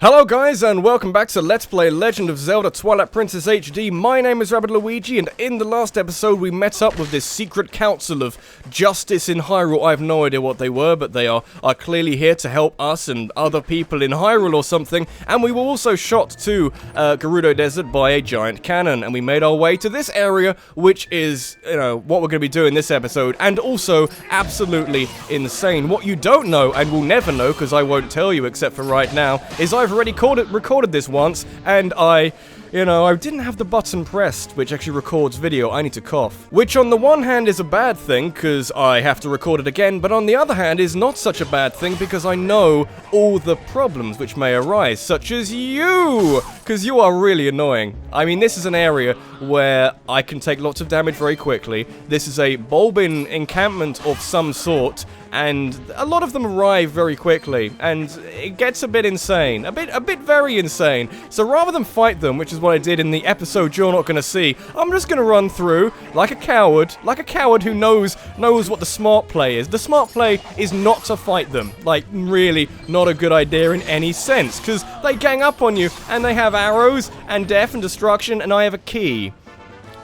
Hello guys, and welcome back to Let's Play Legend of Zelda Twilight Princess HD. My name is Rabbidluigi, and in the last episode we met up with this secret council of justice in Hyrule. I have no idea what they were, but they are clearly here to help us and other people in Hyrule or something. And we were also shot to Gudo Desert by a giant cannon, and we made our way to this area, which is, what we're going to be doing this episode, and also absolutely insane. What you don't know, and will never know, because I won't tell you except for right now, is I've already recorded this once, and I didn't have the button pressed, which actually records video. I need to cough. Which on the one hand is a bad thing, because I have to record it again, but on the other hand is not such a bad thing, because I know all the problems which may arise, such as you! Because you are really annoying. I mean, this is an area where I can take lots of damage very quickly. This is a bulbin encampment of some sort, and a lot of them arrive very quickly, and it gets a bit insane. A bit very insane. So rather than fight them, which is what I did in the episode you're not gonna see, I'm just gonna run through like a coward who knows what the smart play is. The smart play is not to fight them. Like, really not a good idea in any sense, because they gang up on you, and they have arrows, and death, and destruction, and I have a key.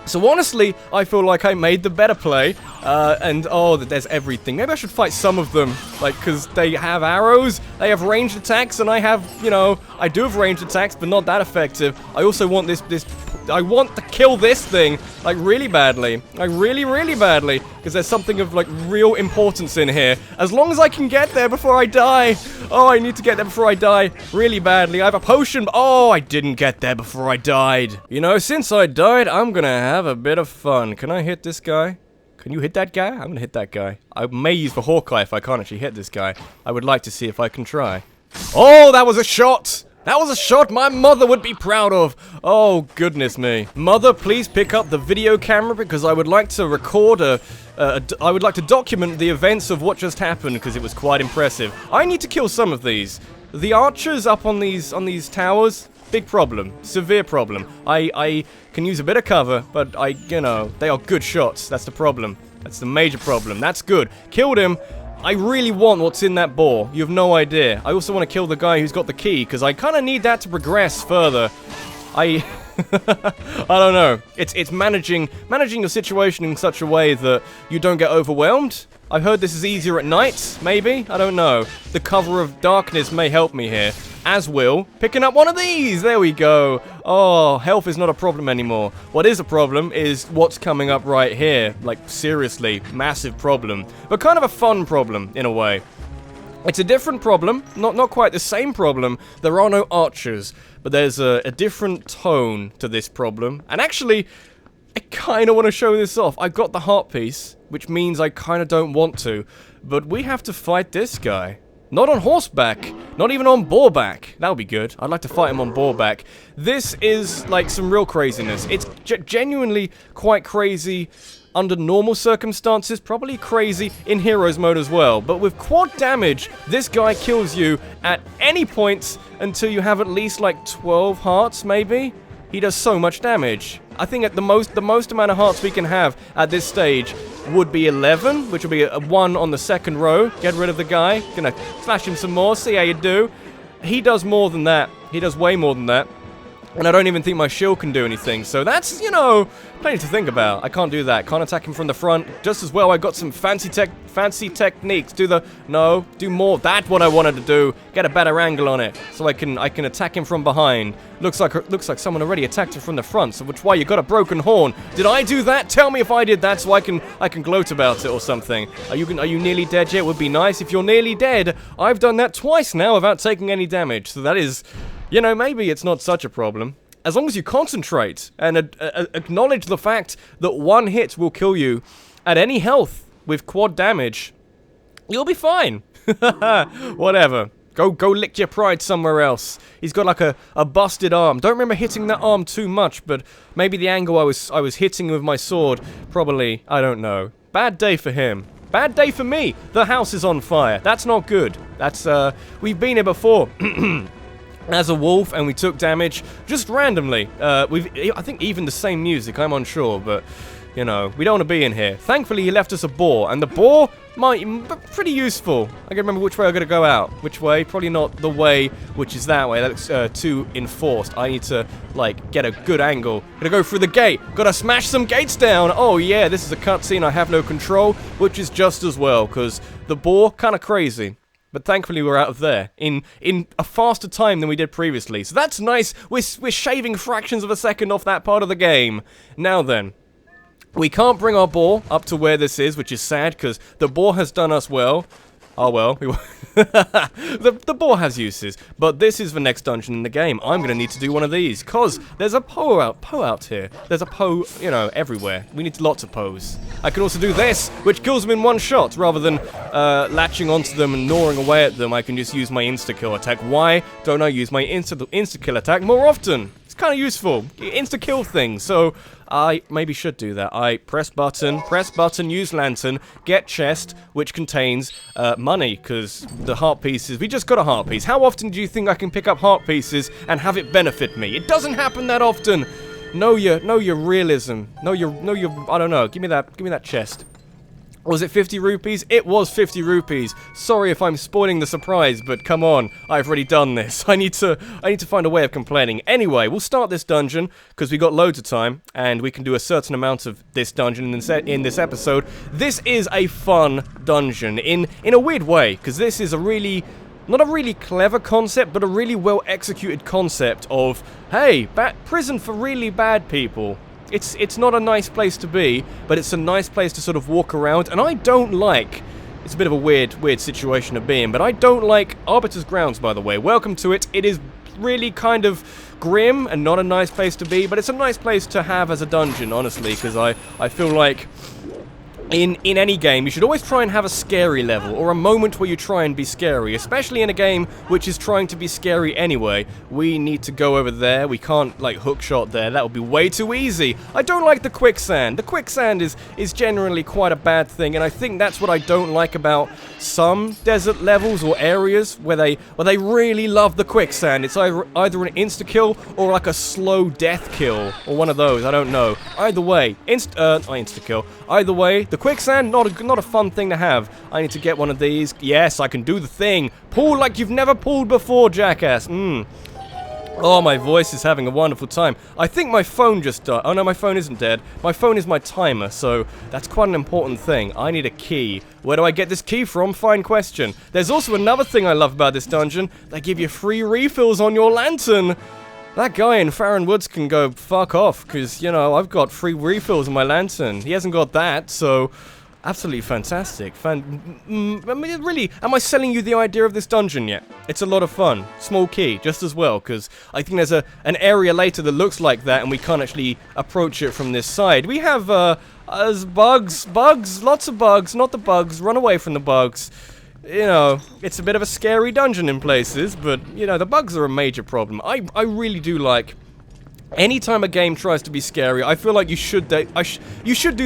So honestly, I feel like I made the better play, there's everything. Maybe I should fight some of them, because they have arrows, they have ranged attacks, and I have, I do have ranged attacks, but not that effective. I also want I want to kill this thing, really badly. Really badly, because there's something of, real importance in here. As long as I can get there before I die. Oh, I need to get there before I die really badly. I have a potion, oh, I didn't get there before I died. Since I died, I'm gonna have a bit of fun. Can I hit this guy? Can you hit that guy? I'm gonna hit that guy. I may use the Hawkeye if I can't actually hit this guy. I would like to see if I can try. Oh, that was a shot! That was a shot my mother would be proud of. Oh, goodness me. Mother, please pick up the video camera, because I would like to record I would like to document the events of what just happened, because it was quite impressive. I need to kill some of these. The archers up on these towers, big problem. Severe problem. I can use a bit of cover, but they are good shots. That's the problem. That's the major problem. That's good. Killed him. I really want what's in that ball. You have no idea. I also want to kill the guy who's got the key, because I kind of need that to progress further. I don't know. It's managing your situation in such a way that you don't get overwhelmed. I've heard this is easier at night, maybe? I don't know. The cover of darkness may help me here. As will picking up one of these. There we go. Oh, health is not a problem anymore. What is a problem is what's coming up right here. Seriously, massive problem. But kind of a fun problem, in a way. It's a different problem. Not quite the same problem. There are no archers. But there's a different tone to this problem. And actually, I kind of want to show this off. I got the heart piece, which means I kind of don't want to. But we have to fight this guy. Not on horseback, not even on boarback. That would be good. I'd like to fight him on boarback. This is, some real craziness. It's genuinely quite crazy under normal circumstances, probably crazy in Heroes mode as well. But with quad damage, this guy kills you at any point until you have at least, 12 hearts, maybe? He does so much damage. I think at the most amount of hearts we can have at this stage would be 11, which will be a 1 on the second row. Get rid of the guy. Gonna slash him some more, see how you do. He does more than that. He does way more than that. And I don't even think my shield can do anything. So that's, plenty to think about. I can't do that. Can't attack him from the front. Just as well, I got some fancy techniques. Do more. That's what I wanted to do. Get a better angle on it, so I can attack him from behind. Looks like someone already attacked him from the front. So which why you got a broken horn? Did I do that? Tell me if I did that, so I can gloat about it or something. Are you nearly dead yet? Would be nice if you're nearly dead. I've done that twice now without taking any damage. So that is, maybe it's not such a problem. As long as you concentrate and acknowledge the fact that one hit will kill you at any health with quad damage, you'll be fine. Whatever. Go lick your pride somewhere else. He's got a busted arm. Don't remember hitting that arm too much, but maybe the angle I was hitting with my sword, probably, I don't know. Bad day for him. Bad day for me. The house is on fire. That's not good. That's, we've been here before. As a wolf, and we took damage just randomly. I think even the same music, I'm unsure, but, we don't want to be in here. Thankfully, he left us a boar, and the boar pretty useful. I can remember which way I gotta go out. Which way? Probably not the way which is that way. That looks too enforced. I need to, like, get a good angle. Gotta go through the gate. Gotta smash some gates down. Oh yeah, this is a cutscene. I have no control, which is just as well, because the boar, kind of crazy. But thankfully we're out of there in a faster time than we did previously. So that's nice. We're shaving fractions of a second off that part of the game. Now then. We can't bring our boar up to where this is, which is sad, because the boar has done us well. Oh well, the boar has uses, but this is the next dungeon in the game. I'm going to need to do one of these, because there's a Poe out here. There's a Poe, you know, everywhere. We need lots of Poes. I can also do this, which kills them in one shot, rather than latching onto them and gnawing away at them. I can just use my insta-kill attack. Why don't I use my insta-kill attack more often? It's kind of useful. Insta-kill things, so I maybe should do that. I press button, use lantern, get chest, which contains money, because the heart pieces, we just got a heart piece. How often do you think I can pick up heart pieces and have it benefit me? It doesn't happen that often. Know your realism. Know your, I don't know, give me that chest. Was it 50 rupees? It was 50 rupees. Sorry if I'm spoiling the surprise, but come on, I've already done this. I need to find a way of complaining. Anyway, we'll start this dungeon, because we got loads of time, and we can do a certain amount of this dungeon in this episode. This is a fun dungeon, in a weird way, because this is a really, not a really clever concept, but a really well-executed concept of, hey, prison for really bad people. It's not a nice place to be, but it's a nice place to sort of walk around, and I don't like... It's a bit of a weird situation to be in, but I don't like Arbiter's Grounds, by the way. Welcome to it. It is really kind of grim and not a nice place to be, but it's a nice place to have as a dungeon, honestly, because I feel like... In any game, you should always try and have a scary level, or a moment where you try and be scary, especially in a game which is trying to be scary anyway. We need to go over there, we can't, like, hookshot there, that would be way too easy. I don't like the quicksand. The quicksand is generally quite a bad thing, and I think that's what I don't like about some desert levels or areas where they really love the quicksand. It's either an insta-kill or like a slow death kill, or one of those, I don't know. Either way, insta-kill. Either way, the quicksand, not a fun thing to have. I need to get one of these. Yes, I can do the thing. Pull like you've never pulled before, jackass. Oh, my voice is having a wonderful time. I think my phone just died. Oh no, my phone isn't dead. My phone is my timer, so that's quite an important thing. I need a key. Where do I get this key from? Fine question. There's also another thing I love about this dungeon. They give you free refills on your lantern. That guy in Farron Woods can go fuck off, because, you know, I've got free refills on my lantern. He hasn't got that, so... Absolutely fantastic. I mean, really, am I selling you the idea of this dungeon yet? It's a lot of fun. Small key, just as well, because I think there's an area later that looks like that, and we can't actually approach it from this side. We have, bugs, lots of bugs, not the bugs, run away from the bugs. You know, it's a bit of a scary dungeon in places, but, you know, the bugs are a major problem. I really do like... Anytime a game tries to be scary, I feel like you should do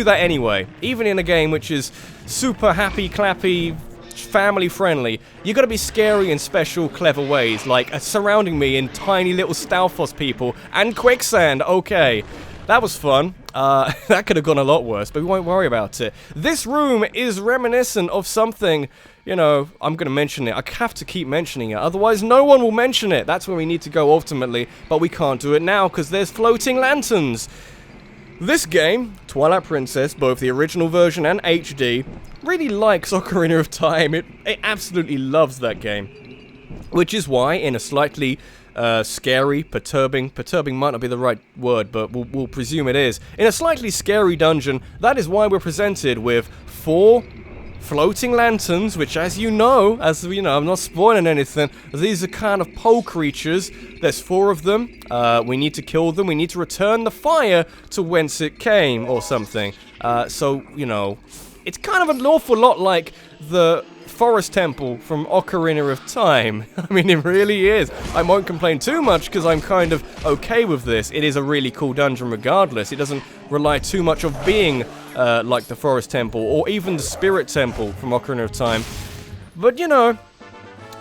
that anyway. Even in a game which is super happy, clappy, family friendly, you gotta be scary in special, clever ways, like surrounding me in tiny little Stalfos people and quicksand. Okay, that was fun. That could have gone a lot worse, but we won't worry about it. This room is reminiscent of something, you know, I'm gonna mention it. I have to keep mentioning it, otherwise no one will mention it. That's where we need to go ultimately, but we can't do it now because there's floating lanterns. This game, Twilight Princess, both the original version and HD, really likes Ocarina of Time. It absolutely loves that game. Which is why, in a slightly scary, perturbing might not be the right word, but we'll presume it is. In a slightly scary dungeon, that is why we're presented with 4 floating lanterns, which as you know, I'm not spoiling anything, these are kind of pole creatures. There's 4 of them. We need to kill them. We need to return the fire to whence it came, or something. So, you know, it's kind of an awful lot like the Forest Temple from Ocarina of Time. I mean, it really is. I won't complain too much because I'm kind of okay with this. It is a really cool dungeon regardless. It doesn't rely too much of being like the Forest Temple or even the Spirit Temple from Ocarina of Time. But, you know,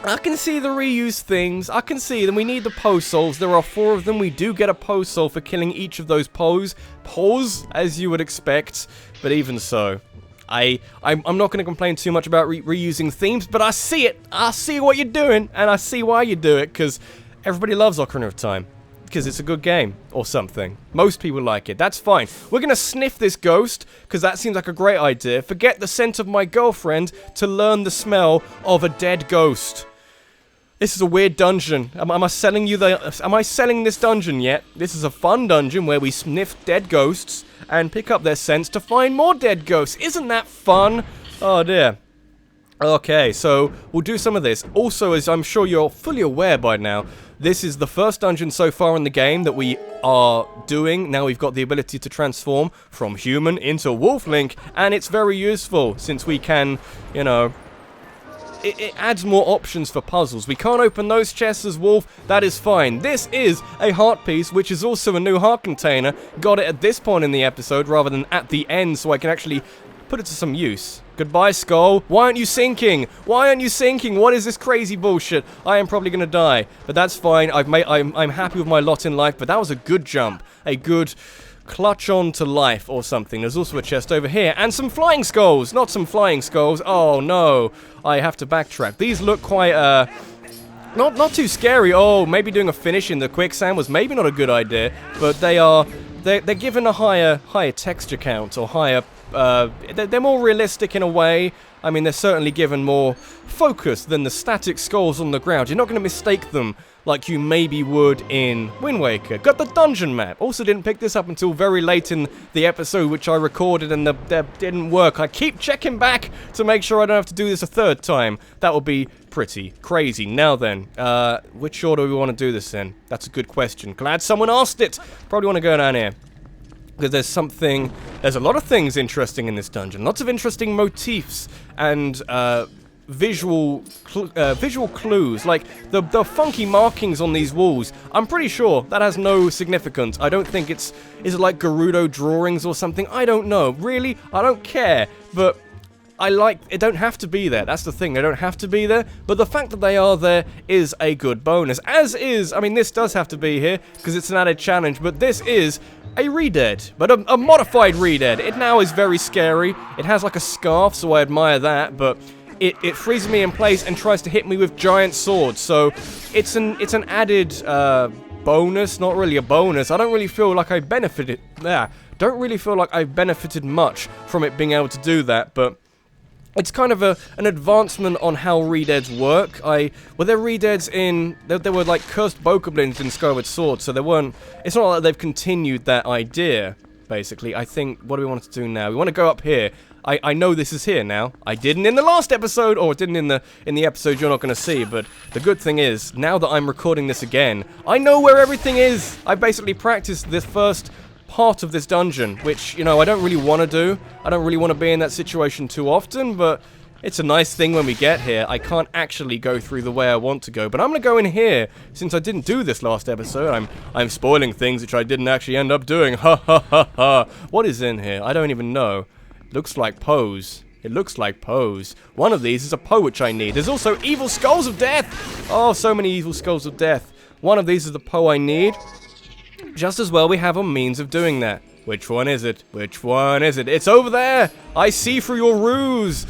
I can see the reused things. I can see them. We need the Poe souls. There are 4 of them. We do get a Poe soul for killing each of those Poes, as you would expect. But even so, I'm not going to complain too much about reusing themes, but I see it. I see what you're doing, and I see why you do it, because everybody loves Ocarina of Time. Because it's a good game, or something. Most people like it. That's fine. We're gonna sniff this ghost, because that seems like a great idea. Forget the scent of my girlfriend to learn the smell of a dead ghost. This is a weird dungeon. Am I selling you am I selling this dungeon yet? This is a fun dungeon where we sniff dead ghosts and pick up their scents to find more dead ghosts. Isn't that fun? Oh dear. Okay, so we'll do some of this. Also, as I'm sure you're fully aware by now, this is the first dungeon so far in the game that we are doing. Now we've got the ability to transform from human into Wolf Link, and it's very useful since we can, you know, it adds more options for puzzles. We can't open those chests as Wolf, that is fine. This is a heart piece, which is also a new heart container. Got it at this point in the episode rather than at the end, so I can actually put it to some use. Goodbye, Skull. Why aren't you sinking? Why aren't you sinking? What is this crazy bullshit? I am probably gonna die, but that's fine. I'm happy with my lot in life, but that was a good jump. A good clutch on to life or something. There's also a chest over here, and some flying skulls. Not some flying skulls. Oh no, I have to backtrack. These look quite not too scary. Oh, maybe doing a finish in the quicksand was maybe not a good idea, but they're given a higher texture count, or higher they're more realistic in a way. I mean, they're certainly given more focus than the static skulls on the ground. You're not going to mistake them like you maybe would in Wind Waker. Got the dungeon map. Also didn't pick this up until very late in the episode, which I recorded, and that didn't work. I keep checking back to make sure I don't have to do this a third time. That would be pretty crazy. Now then, which order do we want to do this in? That's a good question. Glad someone asked it. Probably want to go down here. Because there's a lot of things interesting in this dungeon. Lots of interesting motifs and visual clues, like the funky markings on these walls. I'm pretty sure that has no significance. I don't think is it like Gudo drawings or something? I don't know. Really, I don't care. But it don't have to be there. That's the thing. They don't have to be there. But the fact that they are there is a good bonus. As is, I mean, this does have to be here because it's an added challenge. But this is a Redead, but a modified Redead. It now is very scary. It has like a scarf, so I admire that, but it freezes me in place and tries to hit me with giant swords, so it's an added bonus, not really a bonus. I don't really feel like I benefited don't really feel like I benefited much from it being able to do that, but it's kind of an advancement on how Redeads work. Were there Redeads in... There were like cursed bokoblins in Skyward Sword, so there weren't... It's not like they've continued that idea, basically. I think... What do we want to do now? We want to go up here. I know this is here now. I didn't in the last episode, or didn't in the episode you're not going to see, but the good thing is, now that I'm recording this again, I know where everything is! I basically practiced this first part of this dungeon, which, you know, I don't really want to do. I don't really want to be in that situation too often, but it's a nice thing when we get here. I can't actually go through the way I want to go, but I'm going to go in here, since I didn't do this last episode. I'm spoiling things which I didn't actually end up doing. Ha ha ha ha. What is in here? I don't even know. Looks like Poes. It looks like Poes. One of these is a Poe which I need. There's also evil skulls of death! Oh, so many evil skulls of death. One of these is the Poe I need. Just as well we have a means of doing that. Which one is it? Which one is it? It's over there! I see through your ruse!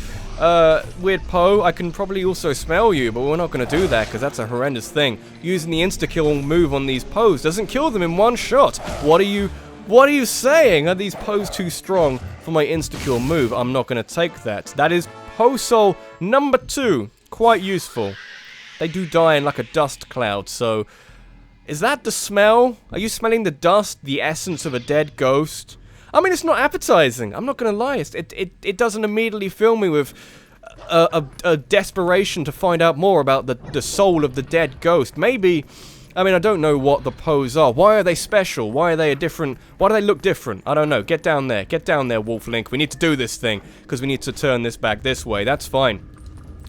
Weird Poe, I can probably also smell you, but we're not going to do that, because that's a horrendous thing. Using the insta-kill move on these Poes doesn't kill them in one shot. What are you saying? Are these Poes too strong for my insta-kill move? I'm not going to take that. That is Poe Soul number 2. Quite useful. They do die in like a dust cloud, so... Is that the smell? Are you smelling the dust, the essence of a dead ghost? I mean, it's not appetizing. I'm not going to lie. It doesn't immediately fill me with a desperation to find out more about the soul of the dead ghost. Maybe, I mean, I don't know what the Poes are. Why are they special? Why are they why do they look different? I don't know. Get down there. Get down there, Wolf Link. We need to do this thing, because we need to turn this back this way. That's fine.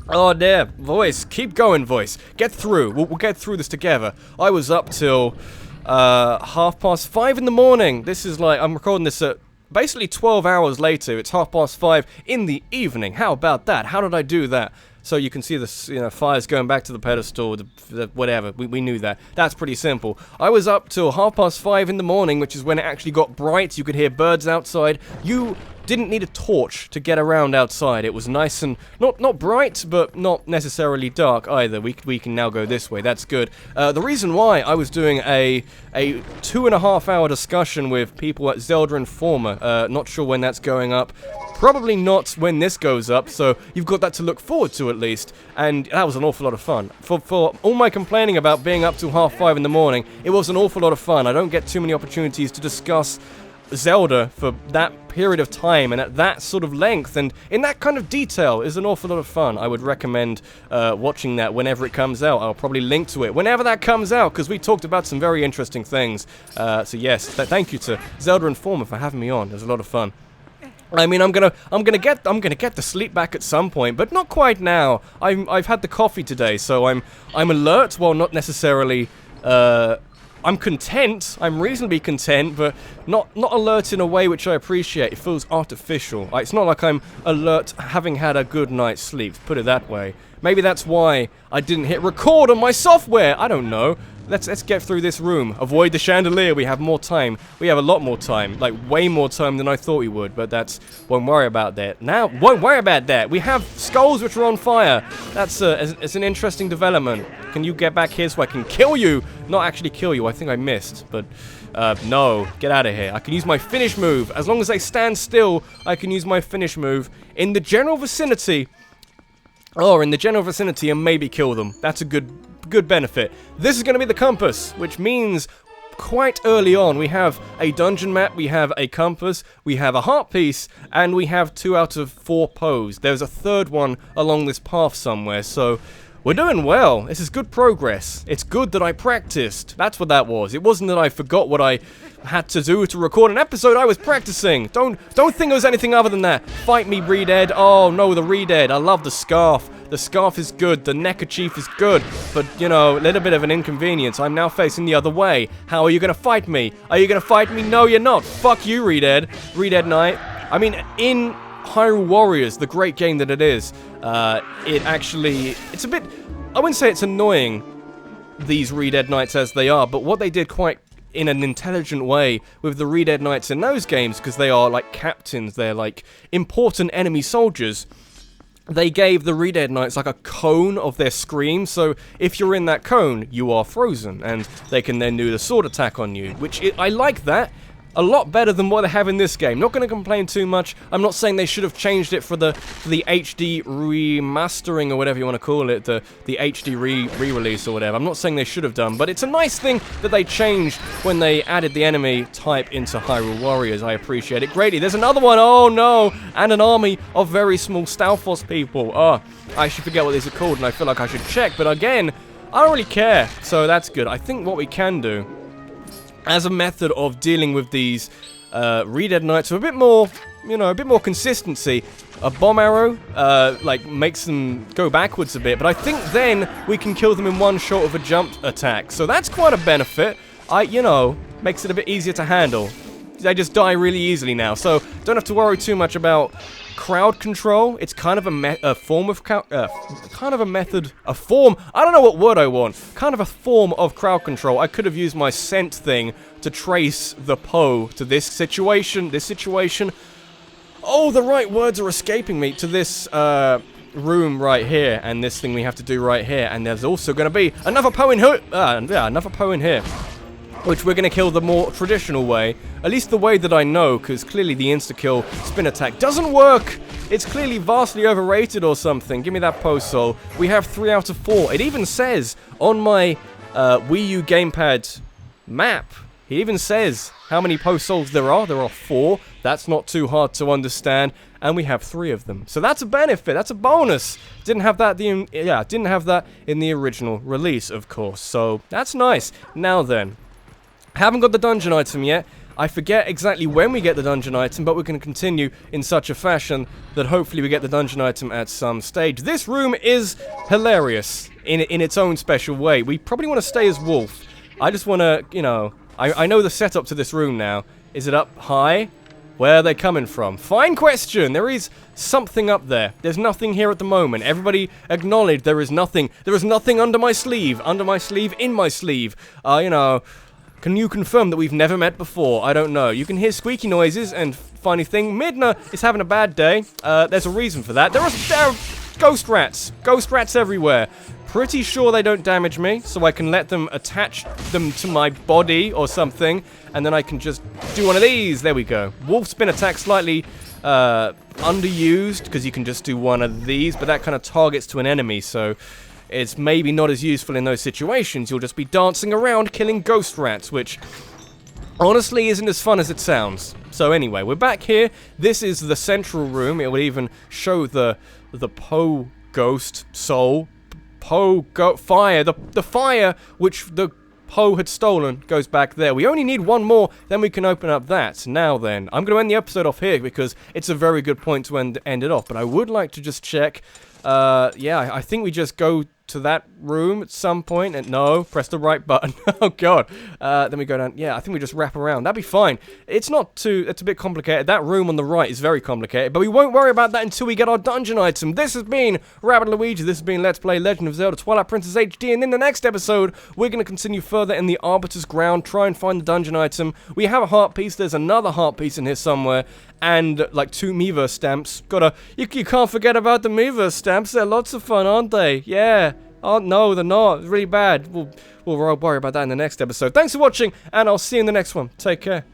Oh dear, voice, keep going, voice. Get through. We'll get through this together. I was up till 5:30 in the morning. This is like, I'm recording this at basically 12 hours later. It's 5:30 in the evening. How about that? How did I do that? So you can see the, you know, fires going back to the pedestal, whatever. We knew that. That's pretty simple. I was up till 5:30 in the morning, which is when it actually got bright. You could hear birds outside. You didn't need a torch to get around outside. It was nice and not bright, but not necessarily dark either. We can now go this way. That's good. The reason why I was doing a 2.5 hour discussion with people at Zelda Informer, not sure when that's going up. Probably not when this goes up, so you've got that to look forward to at least. And that was an awful lot of fun. For all my complaining about being up till 5:30 in the morning, it was an awful lot of fun. I don't get too many opportunities to discuss Zelda for that period of time and at that sort of length and in that kind of detail is an awful lot of fun. I would recommend watching that whenever it comes out. I'll probably link to it whenever that comes out because we talked about some very interesting things. So yes, thank you to Zelda Informer for having me on. It was a lot of fun. I mean, I'm gonna get the sleep back at some point, but not quite now. I've had the coffee today, so I'm alert while not necessarily. I'm content. I'm reasonably content, but not alert in a way which I appreciate. It feels artificial. It's not like I'm alert having had a good night's sleep. Put it that way. Maybe that's why I didn't hit record on my software. I don't know. Let's get through this room. Avoid the chandelier. We have more time. We have a lot more time. Like, way more time than I thought we would. But won't worry about that. Now, won't worry about that. We have skulls which are on fire. It's an interesting development. Can you get back here so I can kill you? Not actually kill you. I think I missed. But, no. Get out of here. I can use my finish move. As long as they stand still, I can use my finish move in the general vicinity. Or in the general vicinity and maybe kill them. That's a good benefit. This is going to be the compass, which means quite early on we have a dungeon map, we have a compass, we have a heart piece, and we have 2 out of 4 pose. There's a third one along this path somewhere, so we're doing well. This is good progress. It's good that I practiced. That's what that was. It wasn't that I forgot what I had to do to record an episode. I was practicing. Don't think it was anything other than that. Fight me, Redead. Oh, no, the Redead. I love the scarf. The scarf is good. The neckerchief is good. But, you know, a little bit of an inconvenience. I'm now facing the other way. How are you going to fight me? Are you going to fight me? No, you're not. Fuck you, Redead. Redead Knight. I mean, in Hyrule Warriors, the great game that it is, it's a bit, I wouldn't say it's annoying, these Redead Knights as they are, but what they did quite in an intelligent way with the Redead Knights in those games, because they are like captains, they're like important enemy soldiers, they gave the Redead Knights like a cone of their scream, so if you're in that cone, you are frozen, and they can then do the sword attack on you, I like that. A lot better than what they have in this game. Not going to complain too much. I'm not saying they should have changed it for the HD remastering or whatever you want to call it, the HD re-release or whatever. I'm not saying they should have done, but it's a nice thing that they changed when they added the enemy type into Hyrule Warriors. I appreciate it greatly. There's another one. Oh no, and an army of very small Stalfos people. Oh, I should forget what these are called, and I feel like I should check. But again, I don't really care, so that's good. I think what we can do, as a method of dealing with these Redead Knights with a bit more, you know, a bit more consistency, a bomb arrow, like, makes them go backwards a bit, but I think then we can kill them in one shot of a jump attack, so that's quite a benefit. You know, makes it a bit easier to handle. They just die really easily now, so don't have to worry too much about crowd control. It's kind of a form of a form. I don't know what word I want. Kind of a form of crowd control. I could have used my scent thing to trace the Poe to this situation. Oh, the right words are escaping me. To this room right here, and this thing we have to do right here. And there's also going to be another Poe in here. Another Poe in here, which we're going to kill the more traditional way. At least the way that I know, because clearly the insta-kill spin attack doesn't work. It's clearly vastly overrated or something. Give me that Poe Soul. We have 3 out of 4. It even says on my Wii U gamepad map, it even says how many Poe Souls there are. There are 4. That's not too hard to understand. And we have 3 of them. So that's a benefit. That's a bonus. Didn't have that in the original release, of course. So that's nice. Now then, haven't got the dungeon item yet. I forget exactly when we get the dungeon item, but we're going to continue in such a fashion that hopefully we get the dungeon item at some stage. This room is hilarious in its own special way. We probably want to stay as Wolf. I just want to, you know, I know the setup to this room now. Is it up high? Where are they coming from? Fine question. There is something up there. There's nothing here at the moment. Everybody acknowledge there is nothing. There is nothing under my sleeve. Under my sleeve, in my sleeve. You know, can you confirm that we've never met before? I don't know. You can hear squeaky noises and funny thing. Midna is having a bad day. There's a reason for that. There are ghost rats. Ghost rats everywhere. Pretty sure they don't damage me, so I can let them attach them to my body or something, and then I can just do one of these. There we go. Wolf spin attack slightly underused, because you can just do one of these, but that kind of targets to an enemy, so it's maybe not as useful in those situations. You'll just be dancing around killing ghost rats, which honestly isn't as fun as it sounds. So anyway, we're back here. This is the central room. It would even show the Poe ghost soul. Fire. The fire which the Poe had stolen goes back there. We only need one more, then we can open up that. Now then, I'm going to end the episode off here because it's a very good point to end it off. But I would like to just check. Yeah, I think we just go to that room at some point, and no, press the right button. Oh god. Then we go down. Yeah, I think we just wrap around. That'd be fine. It's a bit complicated. That room on the right is very complicated, but we won't worry about that until we get our dungeon item. This has been Rabbidluigi. This has been Let's Play Legend of Zelda Twilight Princess HD, and in the next episode, we're going to continue further in the Arbiter's ground, try and find the dungeon item. We have a heart piece. There's another heart piece in here somewhere, and like 2 Miiverse stamps. You can't forget about the Miiverse stamps. They're lots of fun, aren't they? Yeah. Oh, no, they're not. It's really bad. We'll worry about that in the next episode. Thanks for watching, and I'll see you in the next one. Take care.